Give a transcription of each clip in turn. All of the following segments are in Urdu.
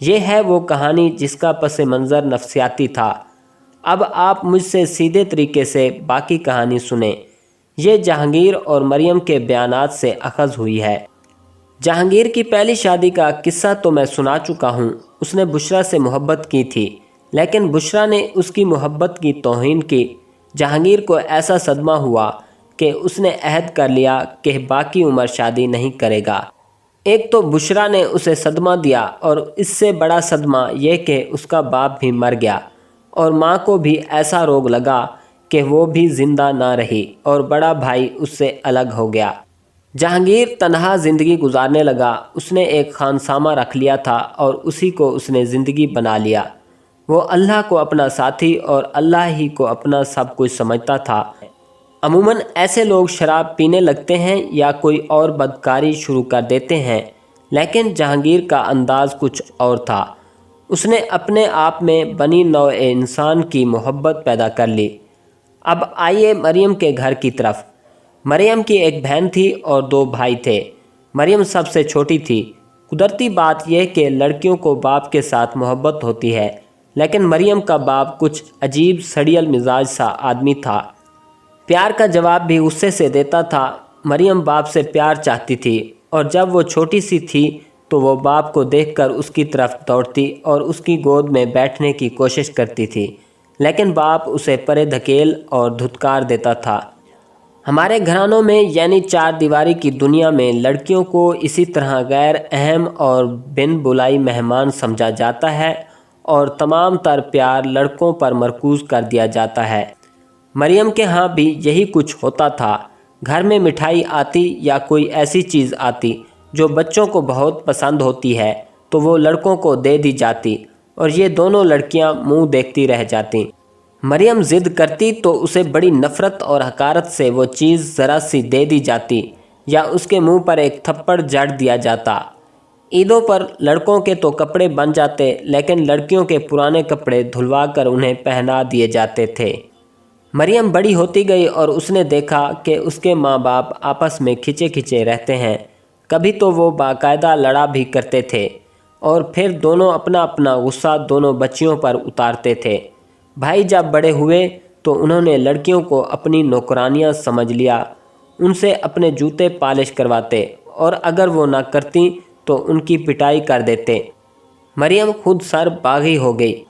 یہ ہے وہ کہانی جس کا پس منظر نفسیاتی تھا۔ اب آپ مجھ سے سیدھے طریقے سے باقی کہانی سنیں۔ یہ جہانگیر اور مریم کے بیانات سے اخذ ہوئی ہے۔ جہانگیر کی پہلی شادی کا قصہ تو میں سنا چکا ہوں۔ اس نے بشرا سے محبت کی تھی، لیکن بشرا نے اس کی محبت کی توہین کی۔ جہانگیر کو ایسا صدمہ ہوا کہ اس نے عہد کر لیا کہ باقی عمر شادی نہیں کرے گا۔ ایک تو بشرا نے اسے صدمہ دیا، اور اس سے بڑا صدمہ یہ کہ اس کا باپ بھی مر گیا، اور ماں کو بھی ایسا روگ لگا کہ وہ بھی زندہ نہ رہی، اور بڑا بھائی اس سے الگ ہو گیا۔ جہانگیر تنہا زندگی گزارنے لگا۔ اس نے ایک خانسامہ رکھ لیا تھا اور اسی کو اس نے زندگی بنا لیا۔ وہ اللہ کو اپنا ساتھی اور اللہ ہی کو اپنا سب کچھ سمجھتا تھا۔ عموماً ایسے لوگ شراب پینے لگتے ہیں یا کوئی اور بدکاری شروع کر دیتے ہیں، لیکن جہانگیر کا انداز کچھ اور تھا۔ اس نے اپنے آپ میں بنی نوع انسان کی محبت پیدا کر لی۔ اب آئیے مریم کے گھر کی طرف۔ مریم کی ایک بہن تھی اور 2 بھائی تھے۔ مریم سب سے چھوٹی تھی۔ قدرتی بات یہ کہ لڑکیوں کو باپ کے ساتھ محبت ہوتی ہے، لیکن مریم کا باپ کچھ عجیب سڑیل مزاج سا آدمی تھا۔ پیار کا جواب بھی غصے سے دیتا تھا۔ مریم باپ سے پیار چاہتی تھی، اور جب وہ چھوٹی سی تھی تو وہ باپ کو دیکھ کر اس کی طرف دوڑتی اور اس کی گود میں بیٹھنے کی کوشش کرتی تھی، لیکن باپ اسے پرے دھکیل اور دھتکار دیتا تھا۔ ہمارے گھرانوں میں یعنی 4 دیواری کی دنیا میں لڑکیوں کو اسی طرح غیر اہم اور بن بلائی مہمان سمجھا جاتا ہے، اور تمام تر پیار لڑکوں پر مرکوز کر دیا جاتا ہے۔ مریم کے ہاں بھی یہی کچھ ہوتا تھا۔ گھر میں مٹھائی آتی یا کوئی ایسی چیز آتی جو بچوں کو بہت پسند ہوتی ہے تو وہ لڑکوں کو دے دی جاتی، اور یہ دونوں لڑکیاں منہ دیکھتی رہ جاتی۔ مریم ضد کرتی تو اسے بڑی نفرت اور حقارت سے وہ چیز ذرا سی دے دی جاتی، یا اس کے منہ پر ایک تھپڑ جڑ دیا جاتا۔ عیدوں پر لڑکوں کے تو کپڑے بن جاتے، لیکن لڑکیوں کے پرانے کپڑے دھلوا کر انہیں پہنا دیے جاتے تھے۔ مریم بڑی ہوتی گئی اور اس نے دیکھا کہ اس کے ماں باپ آپس میں کھچے کھچے رہتے ہیں۔ کبھی تو وہ باقاعدہ لڑا بھی کرتے تھے، اور پھر دونوں اپنا اپنا غصہ دونوں بچیوں پر اتارتے تھے۔ بھائی جب بڑے ہوئے تو انہوں نے لڑکیوں کو اپنی نوکرانیاں سمجھ لیا۔ ان سے اپنے جوتے پالش کرواتے، اور اگر وہ نہ کرتیں تو ان کی پٹائی کر دیتے۔ مریم خود سر باغی ہو گئی۔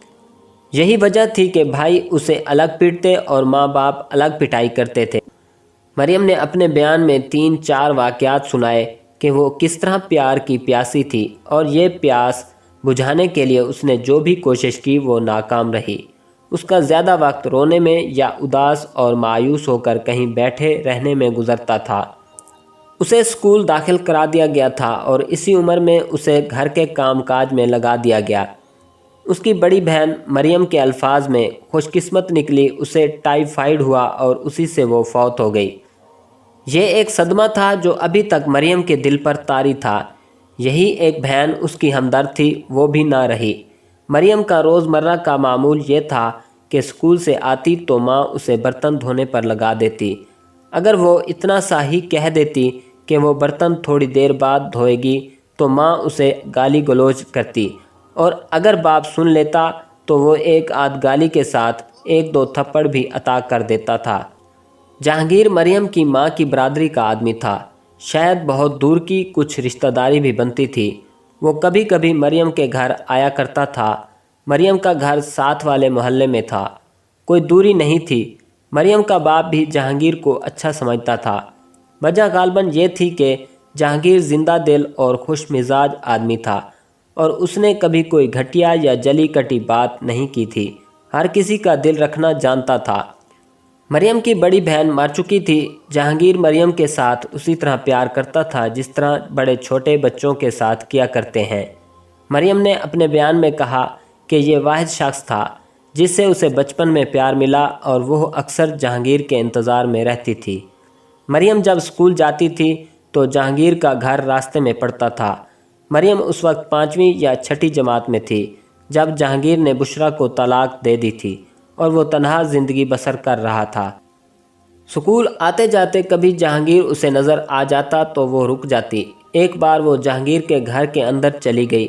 یہی وجہ تھی کہ بھائی اسے الگ پیٹتے اور ماں باپ الگ پٹائی کرتے تھے۔ مریم نے اپنے بیان میں 3-4 واقعات سنائے کہ وہ کس طرح پیار کی پیاسی تھی، اور یہ پیاس بجھانے کے لیے اس نے جو بھی کوشش کی وہ ناکام رہی۔ اس کا زیادہ وقت رونے میں یا اداس اور مایوس ہو کر کہیں بیٹھے رہنے میں گزرتا تھا۔ اسے اسکول داخل کرا دیا گیا تھا، اور اسی عمر میں اسے گھر کے کام کاج میں لگا دیا گیا۔ اس کی بڑی بہن مریم کے الفاظ میں خوش قسمت نکلی۔ اسے ٹائیفائیڈ ہوا اور اسی سے وہ فوت ہو گئی۔ یہ ایک صدمہ تھا جو ابھی تک مریم کے دل پر طاری تھا۔ یہی ایک بہن اس کی ہمدرد تھی، وہ بھی نہ رہی۔ مریم کا روزمرہ کا معمول یہ تھا کہ اسکول سے آتی تو ماں اسے برتن دھونے پر لگا دیتی۔ اگر وہ اتنا سا ہی کہہ دیتی کہ وہ برتن تھوڑی دیر بعد دھوئے گی تو ماں اسے گالی گلوچ کرتی، اور اگر باپ سن لیتا تو وہ ایک آدھ گالی کے ساتھ 1-2 تھپڑ بھی عطا کر دیتا تھا۔ جہانگیر مریم کی ماں کی برادری کا آدمی تھا، شاید بہت دور کی کچھ رشتہ داری بھی بنتی تھی۔ وہ کبھی کبھی مریم کے گھر آیا کرتا تھا۔ مریم کا گھر ساتھ والے محلے میں تھا، کوئی دوری نہیں تھی۔ مریم کا باپ بھی جہانگیر کو اچھا سمجھتا تھا۔ وجہ غالباً یہ تھی کہ جہانگیر زندہ دل اور خوش مزاج آدمی تھا، اور اس نے کبھی کوئی گھٹیا یا جلی کٹی بات نہیں کی تھی۔ ہر کسی کا دل رکھنا جانتا تھا۔ مریم کی بڑی بہن مر چکی تھی۔ جہانگیر مریم کے ساتھ اسی طرح پیار کرتا تھا جس طرح بڑے چھوٹے بچوں کے ساتھ کیا کرتے ہیں۔ مریم نے اپنے بیان میں کہا کہ یہ واحد شخص تھا جس سے اسے بچپن میں پیار ملا، اور وہ اکثر جہانگیر کے انتظار میں رہتی تھی۔ مریم جب اسکول جاتی تھی تو جہانگیر کا گھر راستے میں پڑتا تھا۔ مریم اس وقت 5ویں یا 6ٹھی جماعت میں تھی جب جہانگیر نے بشرا کو طلاق دے دی تھی، اور وہ تنہا زندگی بسر کر رہا تھا۔ اسکول آتے جاتے کبھی جہانگیر اسے نظر آ جاتا تو وہ رک جاتی۔ ایک بار وہ جہانگیر کے گھر کے اندر چلی گئی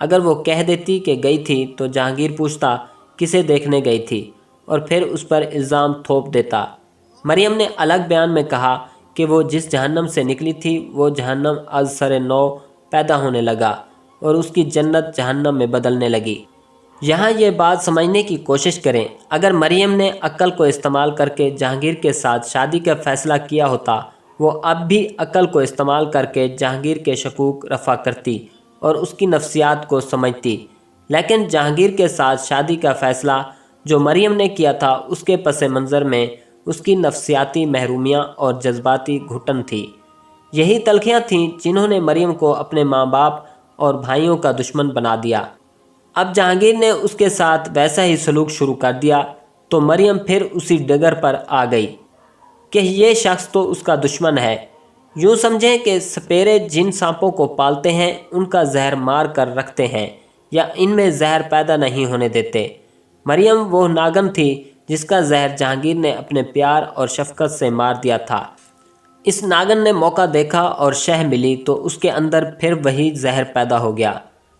اگر وہ کہہ دیتی کہ گئی تھی تو جہانگیر پوچھتا کسے دیکھنے گئی تھی اور پھر اس پر الزام تھوپ دیتا۔ مریم نے الگ بیان میں کہا کہ وہ جس جہنم سے نکلی تھی وہ جہنم از سر نو پیدا ہونے لگا اور اس کی جنت جہنم میں بدلنے لگی۔ یہاں یہ بات سمجھنے کی کوشش کریں، اگر مریم نے عقل کو استعمال کر کے جہانگیر کے ساتھ شادی کا فیصلہ کیا ہوتا، وہ اب بھی عقل کو استعمال کر کے جہانگیر کے شکوک رفع کرتی اور اس کی نفسیات کو سمجھتی، لیکن جہانگیر کے ساتھ شادی کا فیصلہ جو مریم نے کیا تھا اس کے پس منظر میں اس کی نفسیاتی محرومیاں اور جذباتی گھٹن تھی۔ یہی تلخیاں تھیں جنہوں نے مریم کو اپنے ماں باپ اور بھائیوں کا دشمن بنا دیا۔ اب جہانگیر نے اس کے ساتھ ویسا ہی سلوک شروع کر دیا تو مریم پھر اسی ڈگر پر آ گئی کہ یہ شخص تو اس کا دشمن ہے۔ یوں سمجھیں کہ سپیرے جن سانپوں کو پالتے ہیں ان کا زہر مار کر رکھتے ہیں یا ان میں زہر پیدا نہیں ہونے دیتے۔ مریم وہ ناگن تھی جس کا زہر جہانگیر نے اپنے پیار اور شفقت سے مار دیا تھا۔ اس ناگن نے موقع دیکھا اور شہ ملی تو اس کے اندر پھر وہی زہر پیدا ہو گیا۔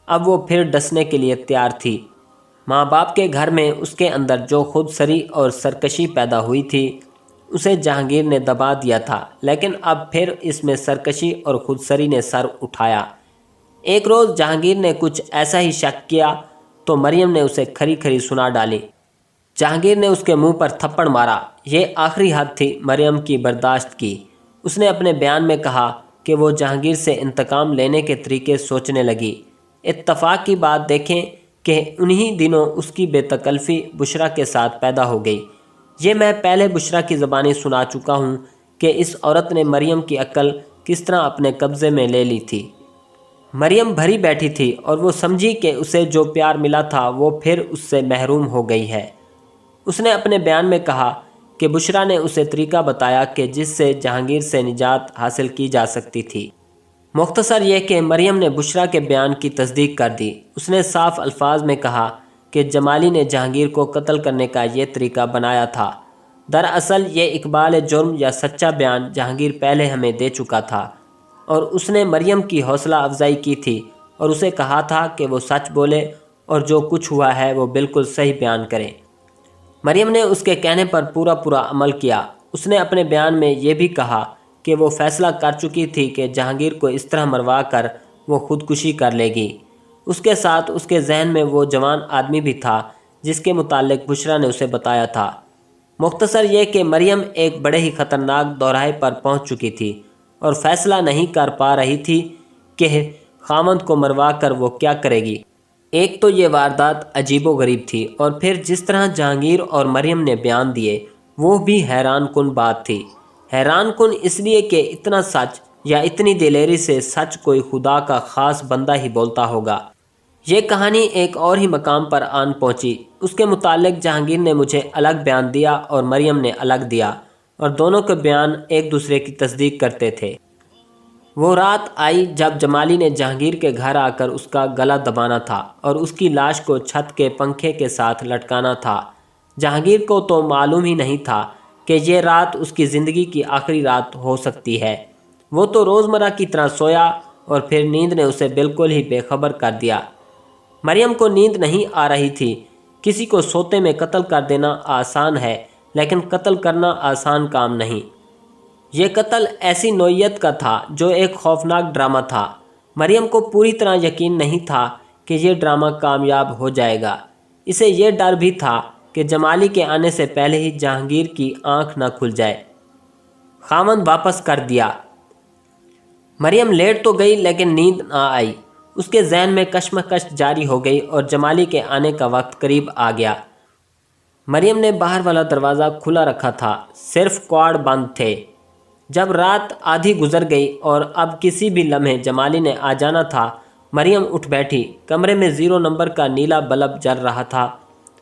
اب وہ پھر ڈسنے کے لیے تیار تھی۔ ماں باپ کے گھر میں اس کے اندر جو خود سری اور سرکشی پیدا ہوئی تھی اسے جہانگیر نے دبا دیا تھا، لیکن اب پھر اس میں سرکشی اور خود سری نے سر اٹھایا۔ ایک روز جہانگیر نے کچھ ایسا ہی شک کیا تو مریم نے اسے کھری کھری سنا ڈالی۔ جہانگیر نے اس کے منہ پر تھپڑ مارا۔ یہ آخری حد تھی مریم کی برداشت کی۔ اس نے اپنے بیان میں کہا کہ وہ جہانگیر سے انتقام لینے کے طریقے سوچنے لگی۔ اتفاق کی بات دیکھیں کہ انہی دنوں اس کی بے تکلفی بشرا کے ساتھ پیدا ہو گئی۔ یہ میں پہلے بشرا کی زبانی سنا چکا ہوں کہ اس عورت نے مریم کی عقل کس طرح اپنے قبضے میں لے لی تھی۔ مریم بھری بیٹھی تھی اور وہ سمجھی کہ اسے جو پیار ملا تھا وہ پھر اس سے محروم ہو گئی ہے۔ اس نے اپنے بیان میں کہا کہ بشرا نے اسے طریقہ بتایا کہ جس سے جہانگیر سے نجات حاصل کی جا سکتی تھی۔ مختصر یہ کہ مریم نے بشرا کے بیان کی تصدیق کر دی۔ اس نے صاف الفاظ میں کہا کہ جمالی نے جہانگیر کو قتل کرنے کا یہ طریقہ بنایا تھا۔ دراصل یہ اقبال جرم یا سچا بیان جہانگیر پہلے ہمیں دے چکا تھا اور اس نے مریم کی حوصلہ افزائی کی تھی اور اسے کہا تھا کہ وہ سچ بولے اور جو کچھ ہوا ہے وہ بالکل صحیح بیان کرے۔ مریم نے اس کے کہنے پر پورا عمل کیا۔ اس نے اپنے بیان میں یہ بھی کہا کہ وہ فیصلہ کر چکی تھی کہ جہانگیر کو اس طرح مروا کر وہ خودکشی کر لے گی۔ اس کے ساتھ اس کے ذہن میں وہ جوان آدمی بھی تھا جس کے متعلق بشرا نے اسے بتایا تھا۔ مختصر یہ کہ مریم ایک بڑے ہی خطرناک دوراہے پر پہنچ چکی تھی اور فیصلہ نہیں کر پا رہی تھی کہ خاوند کو مروا کر وہ کیا کرے گی۔ ایک تو یہ واردات عجیب و غریب تھی اور پھر جس طرح جہانگیر اور مریم نے بیان دیے وہ بھی حیران کن بات تھی۔ حیران کن اس لیے کہ اتنا سچ یا اتنی دلیری سے سچ کوئی خدا کا خاص بندہ ہی بولتا ہوگا۔ یہ کہانی ایک اور ہی مقام پر آن پہنچی۔ اس کے متعلق جہانگیر نے مجھے الگ بیان دیا اور مریم نے الگ دیا اور دونوں کے بیان ایک دوسرے کی تصدیق کرتے تھے۔ وہ رات آئی جب جمالی نے جہانگیر کے گھر آ کر اس کا گلا دبانا تھا اور اس کی لاش کو چھت کے پنکھے کے ساتھ لٹکانا تھا۔ جہانگیر کو تو معلوم ہی نہیں تھا کہ یہ رات اس کی زندگی کی آخری رات ہو سکتی ہے۔ وہ تو روزمرہ کی طرح سویا اور پھر نیند نے اسے بالکل ہی بے خبر کر دیا۔ مریم کو نیند نہیں آ رہی تھی۔ کسی کو سوتے میں قتل کر دینا آسان ہے لیکن قتل کرنا آسان کام نہیں۔ یہ قتل ایسی نوعیت کا تھا جو ایک خوفناک ڈرامہ تھا۔ مریم کو پوری طرح یقین نہیں تھا کہ یہ ڈرامہ کامیاب ہو جائے گا۔ اسے یہ ڈر بھی تھا کہ جمالی کے آنے سے پہلے ہی جہانگیر کی آنکھ نہ کھل جائے۔ خاوند واپس کر دیا۔ مریم لیٹ تو گئی لیکن نیند نہ آئی۔ اس کے ذہن میں کشمکش جاری ہو گئی اور جمالی کے آنے کا وقت قریب آ گیا۔ مریم نے باہر والا دروازہ کھلا رکھا تھا، صرف کواڑ بند تھے۔ جب رات آدھی گزر گئی اور اب کسی بھی لمحے جمالی نے آ جانا تھا، مریم اٹھ بیٹھی۔ کمرے میں 0 نمبر کا نیلا بلب جل رہا تھا۔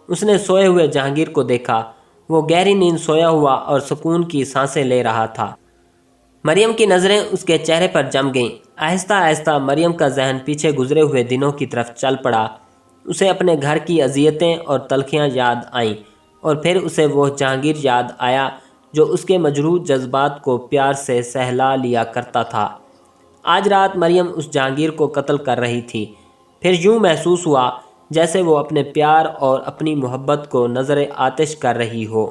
اس نے سوئے ہوئے جہانگیر کو دیکھا۔ وہ گہری نیند سویا ہوا اور سکون کی سانسیں لے رہا تھا۔ مریم کی نظریں اس کے چہرے پر جم گئیں۔ آہستہ آہستہ مریم کا ذہن پیچھے گزرے ہوئے دنوں کی طرف چل پڑا۔ اسے اپنے گھر کی اذیتیں اور تلخیاں یاد آئیں اور پھر اسے وہ جہانگیر یاد آیا جو اس کے مجروح جذبات کو پیار سے سہلا لیا کرتا تھا۔ آج رات مریم اس جہانگیر کو قتل کر رہی تھی۔ پھر یوں محسوس ہوا جیسے وہ اپنے پیار اور اپنی محبت کو نظر آتش کر رہی ہو۔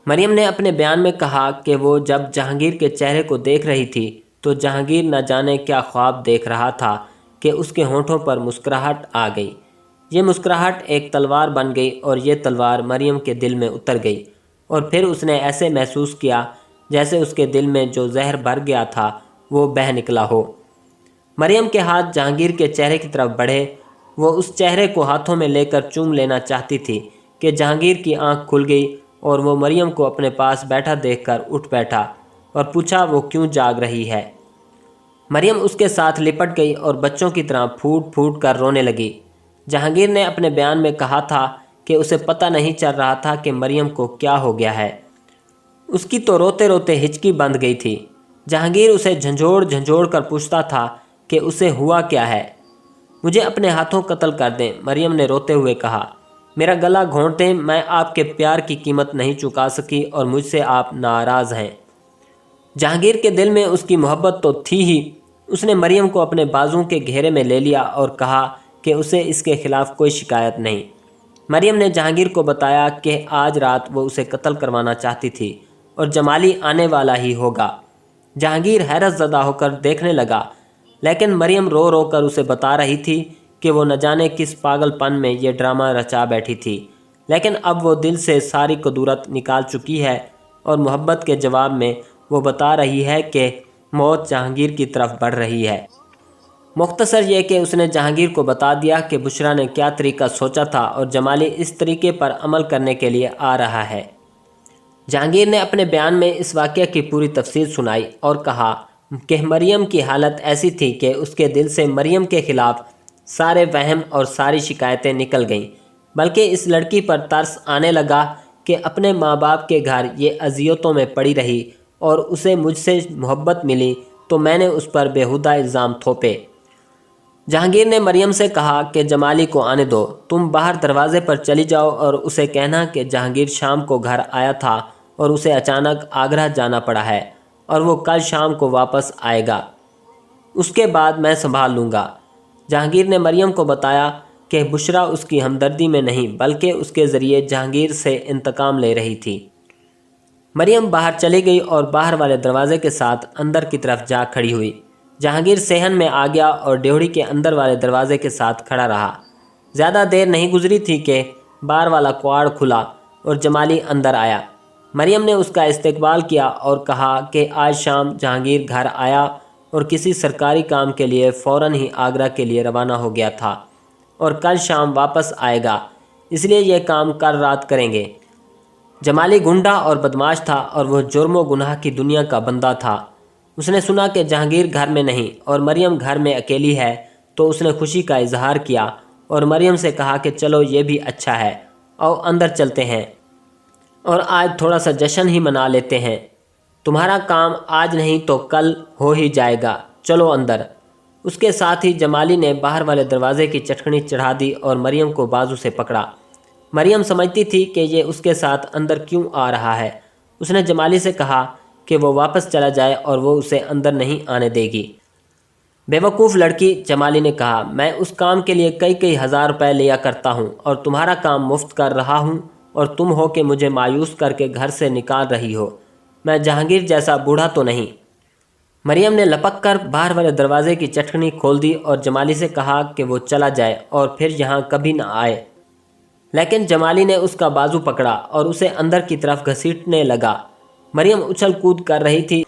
مریم نے اپنے بیان میں کہا کہ وہ جب جہانگیر کے چہرے کو دیکھ رہی تھی تو جہانگیر نہ جانے کیا خواب دیکھ رہا تھا کہ اس کے ہونٹوں پر مسکراہٹ آ گئی۔ یہ مسکراہٹ ایک تلوار بن گئی اور یہ تلوار مریم کے دل میں اتر گئی، اور پھر اس نے ایسے محسوس کیا جیسے اس کے دل میں جو زہر بھر گیا تھا وہ بہہ نکلا ہو۔ مریم کے ہاتھ جہانگیر کے چہرے کی طرف بڑھے، وہ اس چہرے کو ہاتھوں میں لے کر چوم لینا چاہتی تھی کہ جہانگیر کی آنکھ کھل گئی اور وہ مریم کو اپنے پاس بیٹھا دیکھ کر اٹھ بیٹھا اور پوچھا وہ کیوں جاگ رہی ہے۔ مریم اس کے ساتھ لپٹ گئی اور بچوں کی طرح پھوٹ پھوٹ کر رونے لگی۔ جہانگیر نے اپنے بیان میں کہا تھا کہ اسے پتہ نہیں چل رہا تھا کہ مریم کو کیا ہو گیا ہے، اس کی تو روتے روتے ہچکی بند گئی تھی۔ جہانگیر اسے جھنجھوڑ جھنجھوڑ کر پوچھتا تھا کہ اسے ہوا کیا ہے۔ مجھے اپنے ہاتھوں قتل کر دیں، مریم نے روتے ہوئے کہا، میرا گلا گھونٹ دیں، میں آپ کے پیار کی قیمت نہیں چکا سکی اور مجھ سے آپ ناراض ہیں۔ جہانگیر کے دل میں اس کی محبت تو تھی ہی، اس نے مریم کو اپنے بازوں کے گھیرے میں لے لیا اور کہا کہ اسے اس کے خلاف کوئی شکایت نہیں۔ مریم نے جہانگیر کو بتایا کہ آج رات وہ اسے قتل کروانا چاہتی تھی اور جمالی آنے والا ہی ہوگا۔ جہانگیر حیرت زدہ ہو کر دیکھنے لگا، لیکن مریم رو رو کر اسے بتا رہی تھی کہ وہ نہ جانے کس پاگل پن میں یہ ڈرامہ رچا بیٹھی تھی، لیکن اب وہ دل سے ساری قدورت نکال چکی ہے اور محبت کے جواب میں وہ بتا رہی ہے کہ موت جہانگیر کی طرف بڑھ رہی ہے۔ مختصر یہ کہ اس نے جہانگیر کو بتا دیا کہ بشرا نے کیا طریقہ سوچا تھا اور جمالی اس طریقے پر عمل کرنے کے لیے آ رہا ہے۔ جہانگیر نے اپنے بیان میں اس واقعہ کی پوری تفصیل سنائی اور کہا کہ مریم کی حالت ایسی تھی کہ اس کے دل سے مریم کے خلاف سارے وہم اور ساری شکایتیں نکل گئیں، بلکہ اس لڑکی پر ترس آنے لگا کہ اپنے ماں باپ کے گھر یہ اذیتوں میں پڑی رہی اور اسے مجھ سے محبت ملی تو میں نے اس پر بیہودہ الزام تھوپے۔ جہانگیر نے مریم سے کہا کہ جمالی کو آنے دو، تم باہر دروازے پر چلی جاؤ اور اسے کہنا کہ جہانگیر شام کو گھر آیا تھا اور اسے اچانک آگرہ جانا پڑا ہے اور وہ کل شام کو واپس آئے گا، اس کے بعد میں سنبھال لوں گا۔ جہانگیر نے مریم کو بتایا کہ بشرا اس کی ہمدردی میں نہیں بلکہ اس کے ذریعے جہانگیر سے انتقام لے رہی تھی۔ مریم باہر چلی گئی اور باہر والے دروازے کے ساتھ اندر کی طرف جا کھڑی ہوئی۔ جہانگیر صحن میں آ گیا اور ڈیوڑی کے اندر والے دروازے کے ساتھ کھڑا رہا۔ زیادہ دیر نہیں گزری تھی کہ باہر والا کواڑ کھلا اور جمالی اندر آیا۔ مریم نے اس کا استقبال کیا اور کہا کہ آج شام جہانگیر گھر آیا اور کسی سرکاری کام کے لیے فوراً ہی آگرہ کے لیے روانہ ہو گیا تھا اور کل شام واپس آئے گا، اس لیے یہ کام کل رات کریں گے۔ جمالی گنڈا اور بدماش تھا اور وہ جرم و گناہ کی دنیا کا بندہ تھا۔ اس نے سنا کہ جہانگیر گھر میں نہیں اور مریم گھر میں اکیلی ہے تو اس نے خوشی کا اظہار کیا اور مریم سے کہا کہ چلو یہ بھی اچھا ہے، آؤ اندر چلتے ہیں اور آج تھوڑا سا جشن ہی منا لیتے ہیں، تمہارا کام آج نہیں تو کل ہو ہی جائے گا، چلو اندر۔ اس کے ساتھ ہی جمالی نے باہر والے دروازے کی چٹکنی چڑھا دی اور مریم کو بازو سے پکڑا۔ مریم سمجھتی تھی کہ یہ اس کے ساتھ اندر کیوں آ رہا ہے۔ اس نے جمالی سے کہا کہ وہ واپس چلا جائے اور وہ اسے اندر نہیں آنے دے گی۔ بے وقوف لڑکی، جمالی نے کہا، میں اس کام کے لیے کئی ہزار روپے لیا کرتا ہوں اور تمہارا کام مفت کر رہا ہوں اور تم ہو کہ مجھے مایوس کر کے گھر سے نکال رہی ہو، میں جہانگیر جیسا بوڑھا تو نہیں۔ مریم نے لپک کر باہر والے دروازے کی چٹکنی کھول دی اور جمالی سے کہا کہ وہ چلا جائے اور پھر یہاں کبھی نہ آئے، لیکن جمالی نے اس کا بازو پکڑا اور اسے اندر کی طرف گھسیٹنے لگا۔ مریم اچھل کود کر رہی تھی۔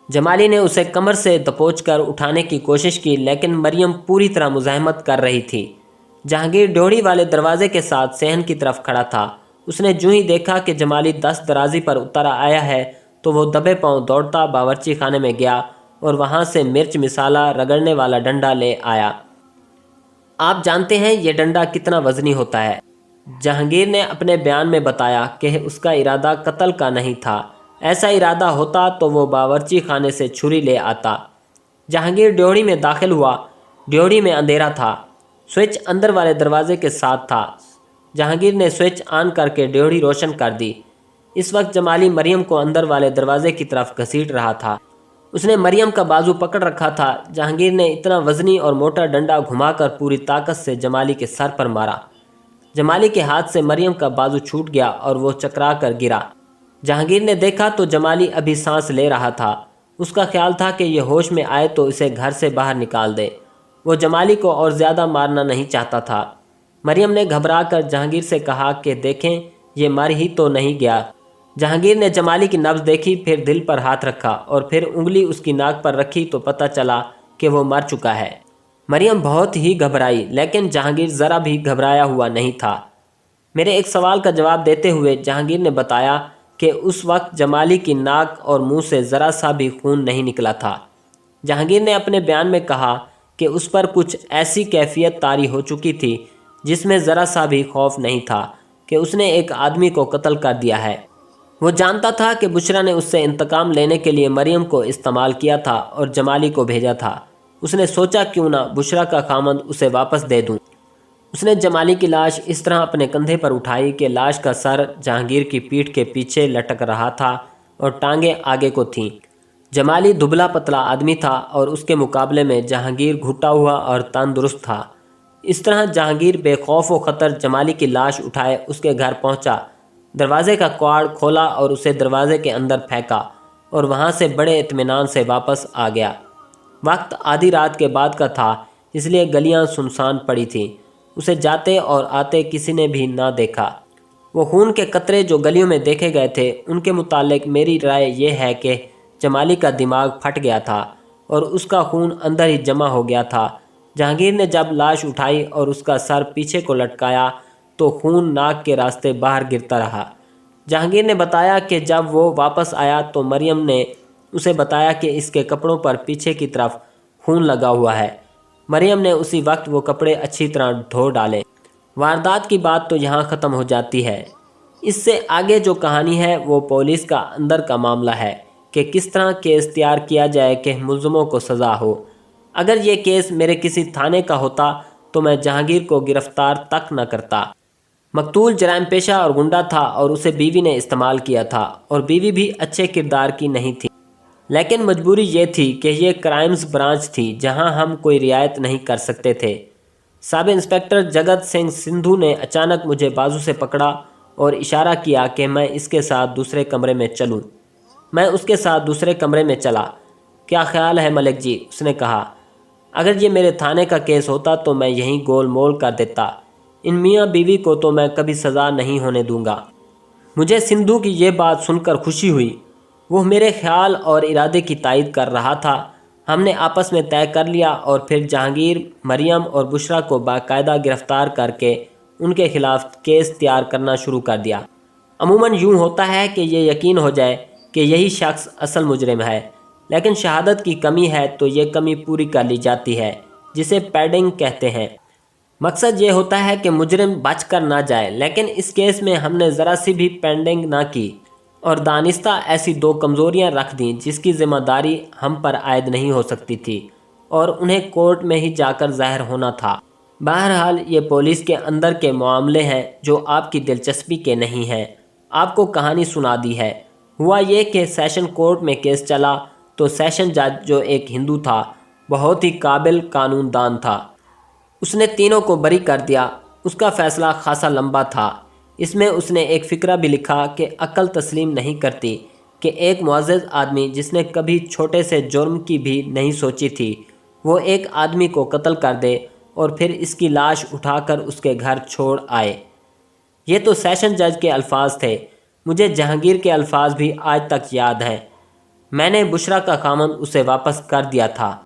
جمالی نے اسے کمر سے دبوچ کر اٹھانے کی کوشش کی لیکن مریم پوری طرح مزاحمت کر رہی تھی۔ جہانگیر ڈیوڑی والے دروازے کے ساتھ صحن کی طرف کھڑا تھا۔ اس نے جو ہی دیکھا کہ جمالی دست درازی پر اتر آیا ہے تو وہ دبے پاؤں دوڑتا باورچی خانے میں گیا اور وہاں سے مرچ مسالہ رگڑنے والا ڈنڈا لے آیا۔ آپ جانتے ہیں یہ ڈنڈا کتنا وزنی ہوتا ہے؟ جہانگیر نے اپنے بیان میں بتایا کہ اس کا ارادہ قتل کا نہیں تھا، ایسا ارادہ ہوتا تو وہ باورچی خانے سے چھری لے آتا۔ جہانگیر ڈیوڑی میں داخل ہوا۔ ڈیوڑی میں اندھیرا تھا، سوئچ اندر والے دروازے کے ساتھ تھا۔ جہانگیر نے سوئچ آن کر کے ڈیوڑی روشن کر دی۔ اس وقت جمالی مریم کو اندر والے دروازے کی طرف گھسیٹ رہا تھا۔ اس نے مریم کا بازو پکڑ رکھا تھا۔ جہانگیر نے اتنا وزنی اور موٹا ڈنڈا گھما کر پوری طاقت سے جمالی کے سر پر مارا۔ جمالی کے ہاتھ سے مریم کا بازو چھوٹ گیا اور وہ چکرا کر گرا۔ جہانگیر نے دیکھا تو جمالی ابھی سانس لے رہا تھا۔ اس کا خیال تھا کہ یہ ہوش میں آئے تو اسے گھر سے باہر نکال دے۔ وہ جمالی کو اور زیادہ مارنا نہیں چاہتا تھا۔ مریم نے گھبرا کر جہانگیر سے کہا کہ دیکھیں یہ مر ہی تو نہیں گیا۔ جہانگیر نے جمالی کی نبض دیکھی، پھر دل پر ہاتھ رکھا اور پھر انگلی اس کی ناک پر رکھی تو پتہ چلا کہ وہ مر چکا ہے۔ مریم بہت ہی گھبرائی، لیکن جہانگیر ذرا بھی گھبرایا ہوا نہیں تھا۔ میرے ایک سوال کا جواب دیتے ہوئے جہانگیر نے بتایا کہ اس وقت جمالی کی ناک اور منہ سے ذرا سا بھی خون نہیں نکلا تھا۔ جہانگیر نے اپنے بیان میں کہا کہ اس پر کچھ ایسی کیفیت طاری ہو چکی تھی جس میں ذرا سا بھی خوف نہیں تھا کہ اس نے ایک آدمی کو قتل کر دیا ہے۔ وہ جانتا تھا کہ بشرا نے اس سے انتقام لینے کے لیے مریم کو استعمال کیا تھا اور جمالی کو بھیجا تھا۔ اس نے سوچا کیوں نہ بشرا کا خامند اسے واپس دے دوں۔ اس نے جمالی کی لاش اس طرح اپنے کندھے پر اٹھائی کہ لاش کا سر جہانگیر کی پیٹھ کے پیچھے لٹک رہا تھا اور ٹانگیں آگے کو تھیں۔ جمالی دبلا پتلا آدمی تھا اور اس کے مقابلے میں جہانگیر گھٹا ہوا اور تندرست تھا۔ اس طرح جہانگیر بے خوف و خطر جمالی کی لاش اٹھائے اس کے گھر پہنچا، دروازے کا کواڑ کھولا اور اسے دروازے کے اندر پھینکا اور وہاں سے بڑے اطمینان سے واپس آ گیا۔ وقت آدھی رات کے بعد کا تھا، اس لیے گلیاں سنسان پڑی تھیں۔ اسے جاتے اور آتے کسی نے بھی نہ دیکھا۔ وہ خون کے قطرے جو گلیوں میں دیکھے گئے تھے ان کے متعلق میری رائے یہ ہے کہ جمالی کا دماغ پھٹ گیا تھا اور اس کا خون اندر ہی جمع ہو گیا تھا۔ جہانگیر نے جب لاش اٹھائی اور اس کا سر پیچھے کو لٹکایا تو خون ناک کے راستے باہر گرتا رہا۔ جہانگیر نے بتایا کہ جب وہ واپس آیا تو مریم نے اسے بتایا کہ اس کے کپڑوں پر پیچھے کی طرف خون لگا ہوا ہے۔ مریم نے اسی وقت وہ کپڑے اچھی طرح دھو ڈالے۔ واردات کی بات تو یہاں ختم ہو جاتی ہے۔ اس سے آگے جو کہانی ہے وہ پولیس کا اندر کا معاملہ ہے کہ کس طرح کیس تیار کیا جائے کہ ملزموں کو سزا ہو۔ اگر یہ کیس میرے کسی تھانے کا ہوتا تو میں جہانگیر کو گرفتار تک نہ کرتا۔ مقتول جرائم پیشہ اور گنڈا تھا اور اسے بیوی نے استعمال کیا تھا اور بیوی بھی اچھے کردار کی نہیں تھی، لیکن مجبوری یہ تھی کہ یہ کرائمز برانچ تھی جہاں ہم کوئی رعایت نہیں کر سکتے تھے۔ سب انسپکٹر جگت سنگھ سندھو نے اچانک مجھے بازو سے پکڑا اور اشارہ کیا کہ میں اس کے ساتھ دوسرے کمرے میں چلوں۔ میں اس کے ساتھ دوسرے کمرے میں چلا۔ کیا خیال ہے ملک جی؟ اس نے کہا۔ اگر یہ میرے تھانے کا کیس ہوتا تو میں یہیں گول مول کر دیتا۔ ان میاں بیوی کو تو میں کبھی سزا نہیں ہونے دوں گا۔ مجھے سندھو کی یہ بات سن کر خوشی ہوئی۔ وہ میرے خیال اور ارادے کی تائید کر رہا تھا۔ ہم نے آپس میں طے کر لیا اور پھر جہانگیر، مریم اور بشرا کو باقاعدہ گرفتار کر کے ان کے خلاف کیس تیار کرنا شروع کر دیا۔ عموماً یوں ہوتا ہے کہ یہ یقین ہو جائے کہ یہی شخص اصل مجرم ہے، لیکن شہادت کی کمی ہے تو یہ کمی پوری کر لی جاتی ہے، جسے پیڈنگ کہتے ہیں۔ مقصد یہ ہوتا ہے کہ مجرم بچ کر نہ جائے، لیکن اس کیس میں ہم نے ذرا سی بھی پیڈنگ نہ کی اور دانستہ ایسی دو کمزوریاں رکھ دیں جس کی ذمہ داری ہم پر عائد نہیں ہو سکتی تھی اور انہیں کورٹ میں ہی جا کر ظاہر ہونا تھا۔ بہرحال یہ پولیس کے اندر کے معاملے ہیں جو آپ کی دلچسپی کے نہیں ہیں۔ آپ کو کہانی سنا دی ہے۔ ہوا یہ کہ سیشن کورٹ میں کیس چلا تو سیشن جج جو ایک ہندو تھا، بہت ہی قابل قانون دان تھا، اس نے تینوں کو بری کر دیا۔ اس کا فیصلہ خاصا لمبا تھا۔ اس میں اس نے ایک فقرہ بھی لکھا کہ عقل تسلیم نہیں کرتی کہ ایک معزز آدمی جس نے کبھی چھوٹے سے جرم کی بھی نہیں سوچی تھی، وہ ایک آدمی کو قتل کر دے اور پھر اس کی لاش اٹھا کر اس کے گھر چھوڑ آئے۔ یہ تو سیشن جج کے الفاظ تھے۔ مجھے جہانگیر کے الفاظ بھی آج تک یاد ہیں۔ میں نے بشرا کا خامند اسے واپس کر دیا تھا۔